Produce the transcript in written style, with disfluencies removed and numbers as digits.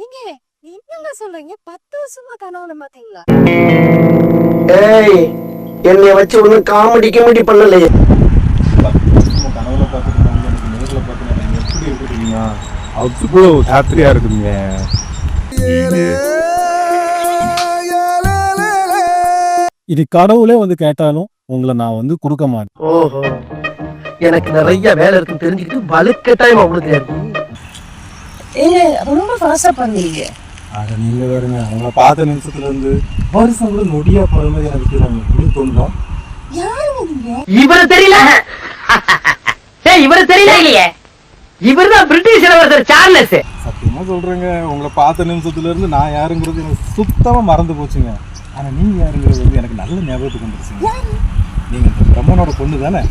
நீங்க என்னங்க சொல்றீங்க? 10 வருஷமா கனவுல பாத்தீங்களா? ஏய், என்னைய வச்சு ஒன்னும் காமெடி பண்ணலையே. 10 வருஷமா கனவுல பார்த்துட்டு எனக்கு நேரில் பார்த்து எனக்கு எப்படி இருக்கு தெரியுமா? அவ்வளோ ஹாப்பியா இருக்குதுங்க. இது கடவுளே வந்து கேட்டாலும் உங்களை நான் வந்து கொடுக்க மாட்டேன். ஓஹோ, எனக்கு நிறைய வேலை இருக்குன்னு தெரிஞ்சுக்கிட்டு வலுக்கட்டாயமா உங்களுக்கு ஏங்க ரொம்ப ஃபாஸ்டா பண்ணீங்க. அதை நீங்க வேறுங்க, அவங்கள பார்த்த நிமிஷத்துல இருந்து வருஷம் கூட நொடியா போற மாதிரி எனக்கு எப்படி தோணுதோ. யாருங்க நீங்க? இவரு தெரியல. இவரு தெரியல. இவர்தான் பிரிட்டிஷ் இளவரசர் சார்லஸ். சத்தியமா சொல்றேங்க, உங்களை பார்த்த நிமிஷத்துல இருந்து நான் யாருங்கிறது எனக்கு சுத்தமா மறந்து போச்சுங்க. ஆனா நீங்க யாருங்கிறது வந்து எனக்கு நல்ல ஞாபகத்துக்கு வந்துருச்சுங்க. நீங்க இந்த பிரம்மனோட பொண்ணு தானே?